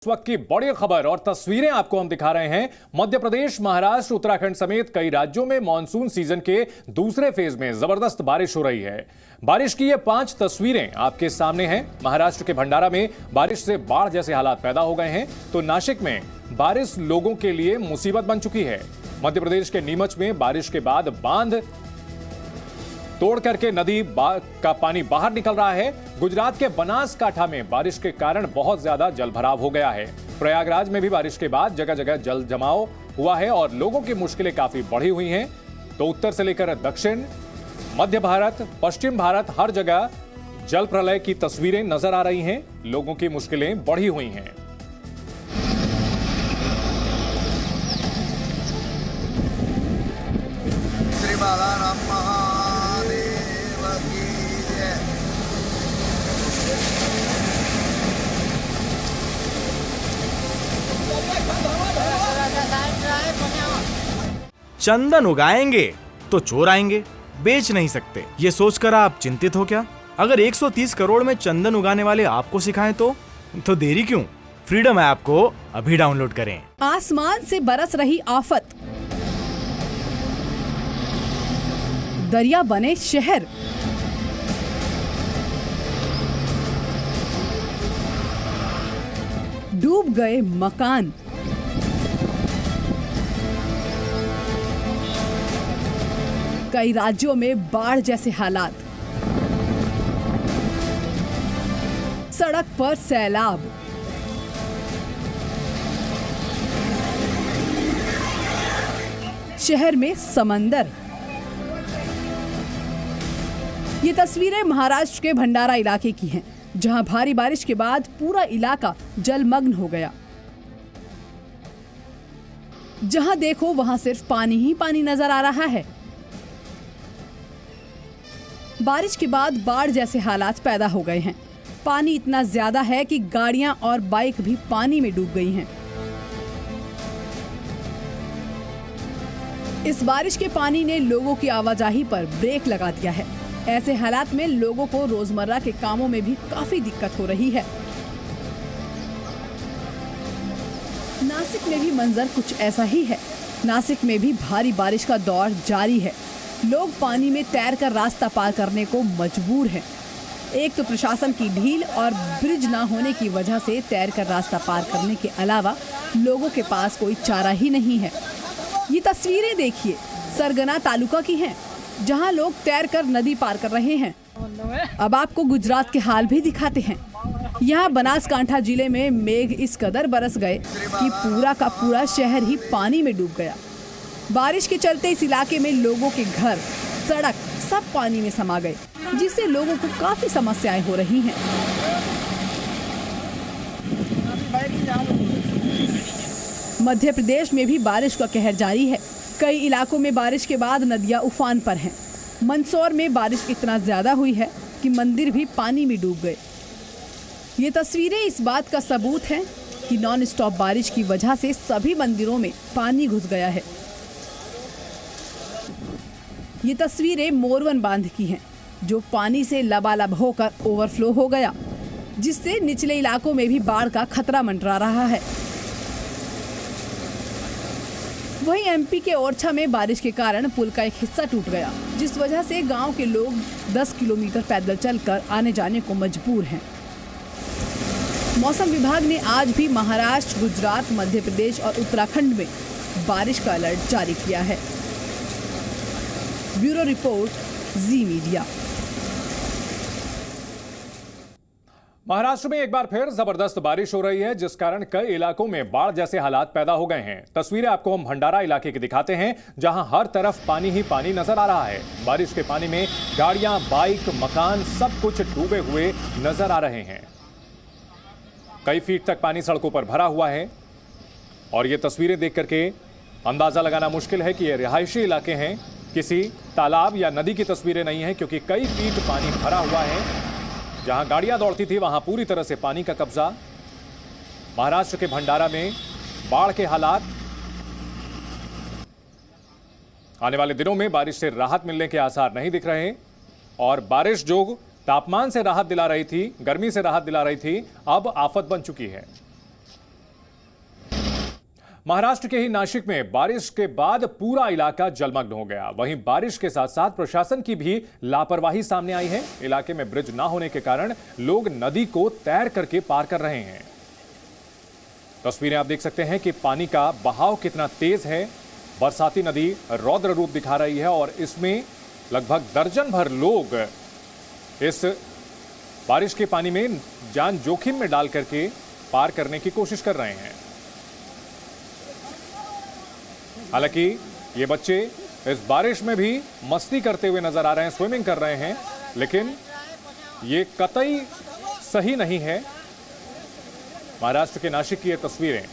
इस वक्त की बड़ी खबर और तस्वीरें आपको हम दिखा रहे हैं। मध्य प्रदेश, महाराष्ट्र, उत्तराखंड समेत कई राज्यों में मानसून सीजन के दूसरे फेज में जबरदस्त बारिश हो रही है। बारिश की ये 5 तस्वीरें आपके सामने हैं। महाराष्ट्र के भंडारा में बारिश से बाढ़ जैसे हालात पैदा हो गए हैं, तो नासिक में बारिश लोगों के लिए मुसीबत बन चुकी है। मध्य प्रदेश के नीमच में बारिश के बाद बांध तोड़ करके नदी का पानी बाहर निकल रहा है। गुजरात के बनासकांठा में बारिश के कारण बहुत ज्यादा जलभराव हो गया है। प्रयागराज में भी बारिश के बाद जगह जगह जल जमाव हुआ है और लोगों की मुश्किलें काफी बढ़ी हुई हैं। तो उत्तर से लेकर दक्षिण, मध्य भारत, पश्चिम भारत, हर जगह जल प्रलय की तस्वीरें नजर आ रही हैं। लोगों की मुश्किलें बढ़ी हुई हैं। चंदन उगाएंगे तो चोर आएंगे, बेच नहीं सकते, ये सोचकर आप चिंतित हो क्या? अगर 130 करोड़ में चंदन उगाने वाले आपको सिखाएं तो देरी क्यों? फ्रीडम ऐप को अभी डाउनलोड करें। आसमान से बरस रही आफत, दरिया बने शहर, डूब गए मकान, कई राज्यों में बाढ़ जैसे हालात, सड़क पर सैलाब, शहर में समंदर। ये तस्वीरें महाराष्ट्र के भंडारा इलाके की हैं, जहां भारी बारिश के बाद पूरा इलाका जलमग्न हो गया। जहां देखो वहां सिर्फ पानी ही पानी नजर आ रहा है। बारिश के बाद बाढ़ जैसे हालात पैदा हो गए हैं। पानी इतना ज्यादा है कि गाड़ियां और बाइक भी पानी में डूब गई हैं। इस बारिश के पानी ने लोगों की आवाजाही पर ब्रेक लगा दिया है। ऐसे हालात में लोगों को रोजमर्रा के कामों में भी काफी दिक्कत हो रही है। नासिक में भी मंजर कुछ ऐसा ही है। नासिक में भी भारी बारिश का दौर जारी है। लोग पानी में तैरकर रास्ता पार करने को मजबूर हैं। एक तो प्रशासन की ढील और ब्रिज न होने की वजह से तैरकर रास्ता पार करने के अलावा लोगों के पास कोई चारा ही नहीं है। ये तस्वीरें देखिए, सरगना तालुका की हैं, जहां लोग तैरकर नदी पार कर रहे हैं। अब आपको गुजरात के हाल भी दिखाते हैं। यहाँ बनासकांठा जिले में मेघ इस कदर बरस गए कि पूरा का पूरा शहर ही पानी में डूब गया। बारिश के चलते इस इलाके में लोगों के घर, सड़क सब पानी में समा गए, जिससे लोगों को काफी समस्याएं हो रही हैं। मध्य प्रदेश में भी बारिश का कहर जारी है। कई इलाकों में बारिश के बाद नदियां उफान पर हैं। मंदसौर में बारिश इतना ज्यादा हुई है कि मंदिर भी पानी में डूब गए। ये तस्वीरें इस बात का सबूत हैं कि नॉन स्टॉप बारिश की वजह से सभी मंदिरों में पानी घुस गया है। ये तस्वीरें मोरवन बांध की हैं, जो पानी से लबालब होकर ओवरफ्लो हो गया, जिससे निचले इलाकों में भी बाढ़ का खतरा मंडरा रहा है। वहीं एमपी के ओरछा में बारिश के कारण पुल का एक हिस्सा टूट गया, जिस वजह से गांव के लोग 10 किलोमीटर पैदल चलकर आने जाने को मजबूर हैं। मौसम विभाग ने आज भी महाराष्ट्र, गुजरात, मध्य प्रदेश और उत्तराखंड में बारिश का अलर्ट जारी किया है। ब्यूरो रिपोर्ट, जी मीडिया। महाराष्ट्र में एक बार फिर जबरदस्त बारिश हो रही है, जिस कारण कई इलाकों में बाढ़ जैसे हालात पैदा हो गए हैं। तस्वीरें आपको हम भंडारा इलाके की दिखाते हैं, जहां हर तरफ पानी ही पानी नजर आ रहा है। बारिश के पानी में गाड़ियां, बाइक, मकान सब कुछ डूबे हुए नजर आ रहे हैं। कई फीट तक पानी सड़कों पर भरा हुआ है और ये तस्वीरें देख करके अंदाजा लगाना मुश्किल है कि ये रिहायशी इलाके हैं, किसी तालाब या नदी की तस्वीरें नहीं है, क्योंकि कई फीट पानी भरा हुआ है। जहां गाड़ियां दौड़ती थी वहां पूरी तरह से पानी का कब्जा। महाराष्ट्र के भंडारा में बाढ़ के हालात। आने वाले दिनों में बारिश से राहत मिलने के आसार नहीं दिख रहे और बारिश जो तापमान से राहत दिला रही थी, गर्मी से राहत दिला रही थी, अब आफत बन चुकी है। महाराष्ट्र के ही नासिक में बारिश के बाद पूरा इलाका जलमग्न हो गया। वहीं बारिश के साथ साथ प्रशासन की भी लापरवाही सामने आई है। इलाके में ब्रिज ना होने के कारण लोग नदी को तैर करके पार कर रहे हैं। तस्वीरें आप देख सकते हैं कि पानी का बहाव कितना तेज है। बरसाती नदी रौद्र रूप दिखा रही है और इसमें लगभग दर्जन भर लोग इस बारिश के पानी में जान जोखिम में डाल करके पार करने की कोशिश कर रहे हैं। हालांकि ये बच्चे इस बारिश में भी मस्ती करते हुए नजर आ रहे हैं, स्विमिंग कर रहे हैं, लेकिन ये कतई सही नहीं है। महाराष्ट्र के नासिक की ये तस्वीरें।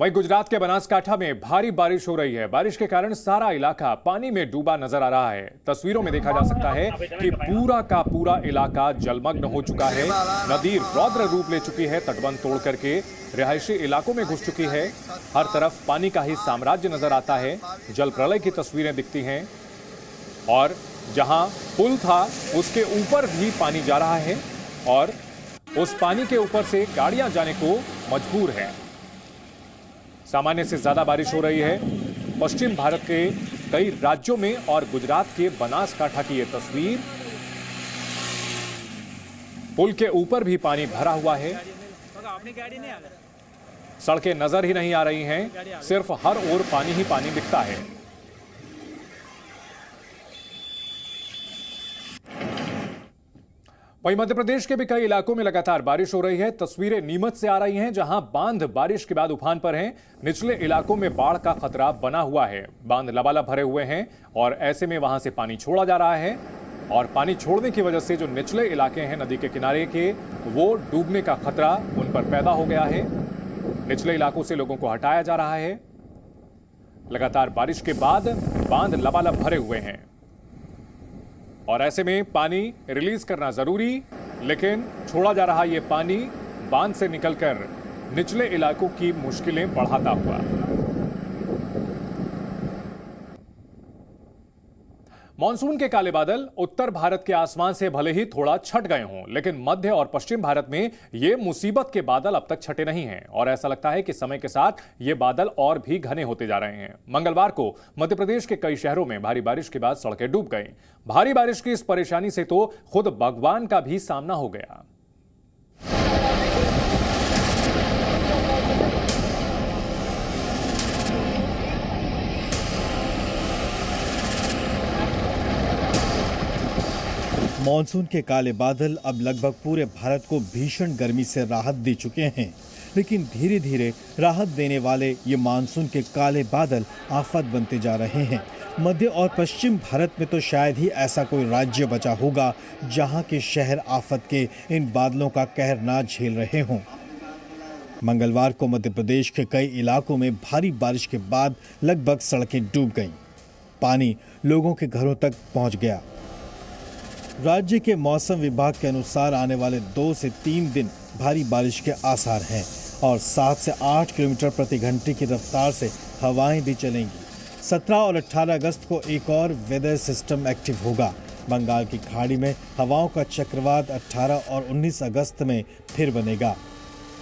वहीं गुजरात के बनासकांठा में भारी बारिश हो रही है। बारिश के कारण सारा इलाका पानी में डूबा नजर आ रहा है। तस्वीरों में देखा जा सकता है कि पूरा का पूरा इलाका जलमग्न हो चुका है। नदी रौद्र रूप ले चुकी है, तटबंध तोड़ करके रिहायशी इलाकों में घुस चुकी है। हर तरफ पानी का ही साम्राज्य नजर आता है। जल प्रलय की तस्वीरें दिखती हैं और जहां पुल था उसके ऊपर भी पानी जा रहा है और उस पानी के ऊपर से गाड़ियां जाने को मजबूर है। सामान्य से ज्यादा बारिश हो रही है। पश्चिम भारत के कई राज्यों में और गुजरात के बनासकांठा की यह तस्वीर। पुल के ऊपर भी पानी भरा हुआ है। सड़कें नजर ही नहीं आ रही हैं, सिर्फ हर ओर पानी ही पानी दिखता है। वहीं मध्य प्रदेश के भी कई इलाकों में लगातार बारिश हो रही है। तस्वीरें नीमच से आ रही हैं, जहां बांध बारिश के बाद उफान पर हैं। निचले इलाकों में बाढ़ का खतरा बना हुआ है। बांध लबालब भरे हुए हैं और ऐसे में वहां से पानी छोड़ा जा रहा है और पानी छोड़ने की वजह से जो निचले इलाके हैं नदी के किनारे के, वो डूबने का खतरा उन पर पैदा हो गया है। निचले इलाकों से लोगों को हटाया जा रहा है। लगातार बारिश के बाद बांध लबालब भरे हुए हैं और ऐसे में पानी रिलीज करना जरूरी, लेकिन छोड़ा जा रहा यह पानी बांध से निकलकर निचले इलाकों की मुश्किलें बढ़ाता हुआ। मॉनसून के काले बादल उत्तर भारत के आसमान से भले ही थोड़ा छट गए हों, लेकिन मध्य और पश्चिम भारत में ये मुसीबत के बादल अब तक छटे नहीं हैं और ऐसा लगता है कि समय के साथ ये बादल और भी घने होते जा रहे हैं। मंगलवार को मध्य प्रदेश के कई शहरों में भारी बारिश के बाद सड़कें डूब गईं। भारी बारिश की इस परेशानी से तो खुद भगवान का भी सामना हो गया। मॉनसून के काले बादल अब लगभग पूरे भारत को भीषण गर्मी से राहत दे चुके हैं, लेकिन धीरे धीरे राहत देने वाले ये मानसून के काले बादल आफत बनते जा रहे हैं। मध्य और पश्चिम भारत में तो शायद ही ऐसा कोई राज्य बचा होगा जहां के शहर आफत के इन बादलों का कहर ना झेल रहे हों। मंगलवार को मध्य प्रदेश के कई इलाकों में भारी बारिश के बाद लगभग सड़कें डूब गईं। पानी लोगों के घरों तक पहुंच गया। राज्य के मौसम विभाग के अनुसार आने वाले 2 से 3 दिन भारी बारिश के आसार हैं और 7 से 8 किलोमीटर प्रति घंटे की रफ्तार से हवाएं भी चलेंगी। 17 और 18 अगस्त को एक और वेदर सिस्टम एक्टिव होगा। बंगाल की खाड़ी में हवाओं का चक्रवात 18 और 19 अगस्त में फिर बनेगा।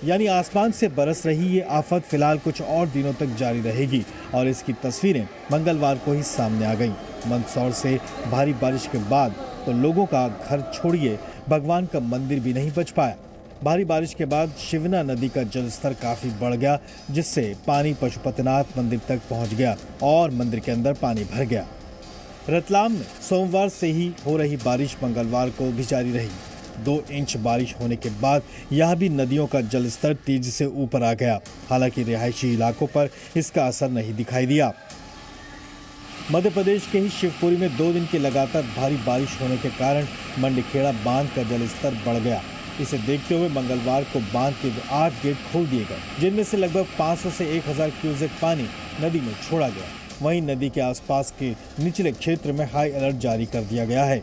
यानी आसमान से बरस रही ये आफत फिलहाल कुछ और दिनों तक जारी रहेगी और इसकी तस्वीरें मंगलवार को ही सामने आ गईं। मंदसौर से भारी बारिश के बाद तो लोगों का घर छोड़िए भगवान का मंदिर भी नहीं बच पाया। भारी बारिश के बाद शिवना नदी का जलस्तर काफी बढ़ गया, जिससे पानी पशुपतिनाथ मंदिर तक पहुंच गया और मंदिर के अंदर पानी भर गया। रतलाम में सोमवार से ही हो रही बारिश मंगलवार को भी जारी रही। 2 इंच बारिश होने के बाद यह भी नदियों का जलस्तर तेजी से ऊपर आ गया। हालांकि रिहायशी इलाकों पर इसका असर नहीं दिखाई दिया। मध्य प्रदेश के ही शिवपुरी में 2 दिन की लगातार भारी बारिश होने के कारण मंडीखेड़ा बांध का जलस्तर बढ़ गया। इसे देखते हुए मंगलवार को बांध के 8 गेट खोल दिए गए, जिनमें से लगभग 500 से 1000 क्यूसेक पानी नदी में छोड़ा गया। वहीं नदी के आसपास के निचले क्षेत्र में हाई अलर्ट जारी कर दिया गया है।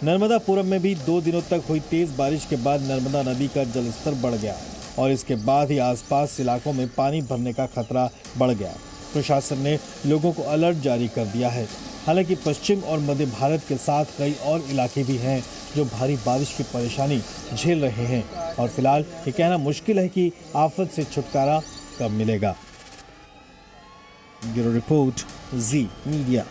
नर्मदापुरम में भी 2 दिनों तक हुई तेज बारिश के बाद नर्मदा नदी का जलस्तर बढ़ गया और इसके बाद ही आसपास इलाकों में पानी भरने का खतरा बढ़ गया। प्रशासन ने लोगों को अलर्ट जारी कर दिया है। हालांकि पश्चिम और मध्य भारत के साथ कई और इलाके भी हैं जो भारी बारिश की परेशानी झेल रहे हैं और फिलहाल ये कहना मुश्किल है कि आफत से छुटकारा कब मिलेगा। ब्यूरो रिपोर्ट, जी मीडिया।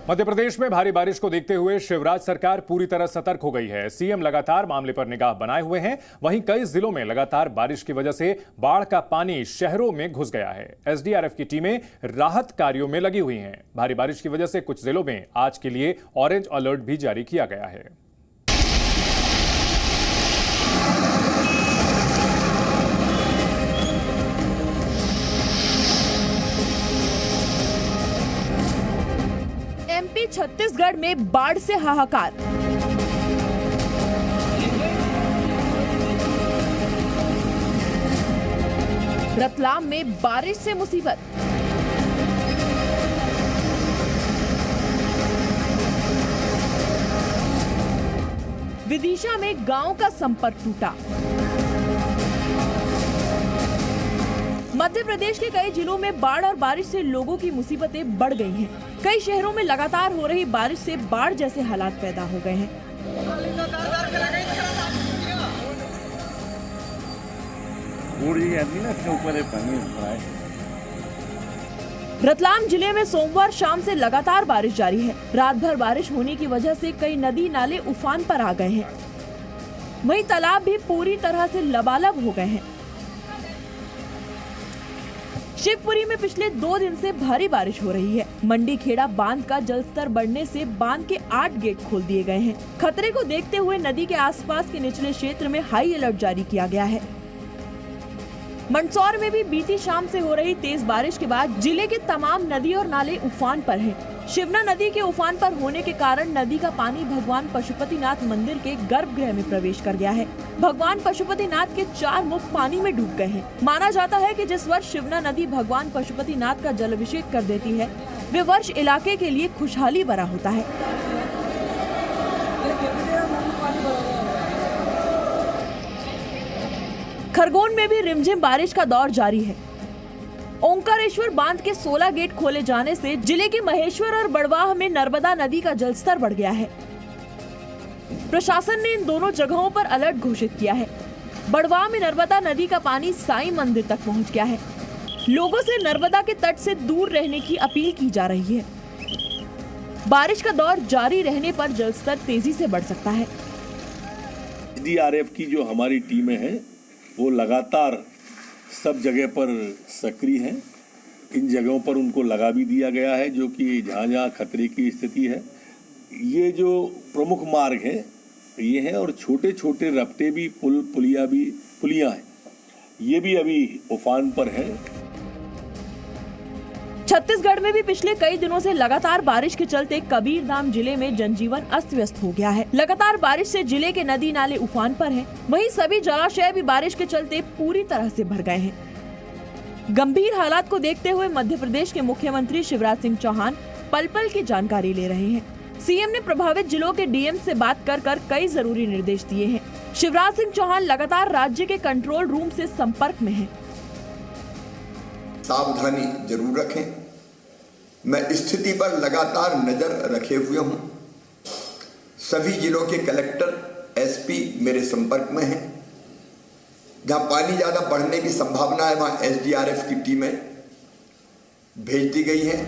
मध्य प्रदेश में भारी बारिश को देखते हुए शिवराज सरकार पूरी तरह सतर्क हो गई है। सीएम लगातार मामले पर निगाह बनाए हुए हैं। वहीं कई जिलों में लगातार बारिश की वजह से बाढ़ का पानी शहरों में घुस गया है। एसडीआरएफ की टीमें राहत कार्यों में लगी हुई हैं। भारी बारिश की वजह से कुछ जिलों में आज के लिए ऑरेंज अलर्ट भी जारी किया गया है। एमपी छत्तीसगढ़ में बाढ़ से हाहाकार। रतलाम में बारिश से मुसीबत। विदिशा में गांव का संपर्क टूटा। मध्य प्रदेश के कई जिलों में बाढ़ और बारिश से लोगों की मुसीबतें बढ़ गई हैं। कई शहरों में लगातार हो रही बारिश से बाढ़ जैसे हालात पैदा हो गए हैं। रतलाम जिले में सोमवार शाम से लगातार बारिश जारी है। रात भर बारिश होने की वजह से कई नदी नाले उफान पर आ गए हैं। वहीं तालाब भी पूरी तरह से लबालब हो गए हैं। शिवपुरी में पिछले 2 दिन से भारी बारिश हो रही है। मंडी खेड़ा बांध का जलस्तर बढ़ने से बांध के 8 गेट खोल दिए गए हैं। खतरे को देखते हुए नदी के आसपास के निचले क्षेत्र में हाई अलर्ट जारी किया गया है। मंदसौर में भी बीती शाम से हो रही तेज बारिश के बाद जिले के तमाम नदी और नाले उफान पर हैं। शिवना नदी के उफान पर होने के कारण नदी का पानी भगवान पशुपतिनाथ मंदिर के गर्भगृह में प्रवेश कर गया है। भगवान पशुपतिनाथ के 4 मुख पानी में डूब गए हैं। माना जाता है कि जिस वर्ष शिवना नदी भगवान पशुपतिनाथ का जलाभिषेक कर देती है, वे वर्ष इलाके के लिए खुशहाली भरा होता है। खरगोन में भी रिमझिम बारिश का दौर जारी है। ओंकारेश्वर बांध के 16 गेट खोले जाने से जिले के महेश्वर और बड़वाह में नर्मदा नदी का जलस्तर बढ़ गया है। प्रशासन ने इन दोनों जगहों पर अलर्ट घोषित किया है। बड़वाह में नर्मदा नदी का पानी साईं मंदिर तक पहुंच गया है। लोगों से नर्मदा के तट से दूर रहने की अपील की जा रही है। बारिश का दौर जारी रहने पर जलस्तर तेजी से बढ़ सकता है। एसडीआरएफ की जो हमारी टीमें हैं वो लगातार सब जगह पर सक्रिय हैं। इन जगहों पर उनको लगा भी दिया गया है जो कि जहाँ जहाँ खतरे की स्थिति है। ये जो प्रमुख मार्ग है ये हैं और छोटे छोटे रपटे भी पुलियाँ हैं, ये भी अभी उफान पर हैं। छत्तीसगढ़ में भी पिछले कई दिनों से लगातार बारिश के चलते कबीरधाम जिले में जनजीवन अस्त व्यस्त हो गया है। लगातार बारिश से जिले के नदी नाले उफान पर हैं। वहीं सभी जलाशय भी बारिश के चलते पूरी तरह से भर गए हैं। गंभीर हालात को देखते हुए मध्य प्रदेश के मुख्यमंत्री शिवराज सिंह चौहान पल पल की जानकारी ले रहे हैं। सीएम ने प्रभावित जिलों के डीएम से बात कर कई जरूरी निर्देश दिए हैं। शिवराज सिंह चौहान लगातार राज्य के कंट्रोल रूम से संपर्क में हैं। सावधानी जरूर रखें। मैं स्थिति पर लगातार नजर रखे हुए हूं। सभी जिलों के कलेक्टर, एसपी मेरे संपर्क में हैं। जहां पानी ज्यादा बढ़ने की संभावना है वहां एसडीआरएफ की टीमें भेज दी गई हैं।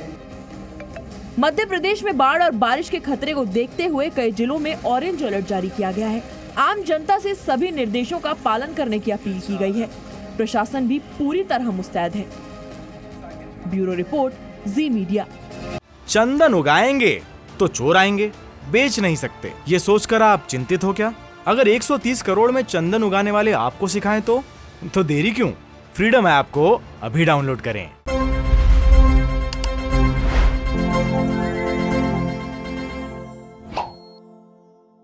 मध्य प्रदेश में बाढ़ और बारिश के खतरे को देखते हुए कई जिलों में ऑरेंज अलर्ट जारी किया गया है। आम जनता से सभी निर्देशों का पालन करने की अपील की गई है। प्रशासन भी पूरी तरह मुस्तैद है। ब्यूरो रिपोर्ट, जी मीडिया। चंदन उगाएंगे तो चोर आएंगे, बेच नहीं सकते, ये सोचकर आप चिंतित हो क्या? अगर 130 करोड़ में चंदन उगाने वाले आपको सिखाएं तो देरी क्यों? फ्रीडम ऐप को अभी डाउनलोड करें।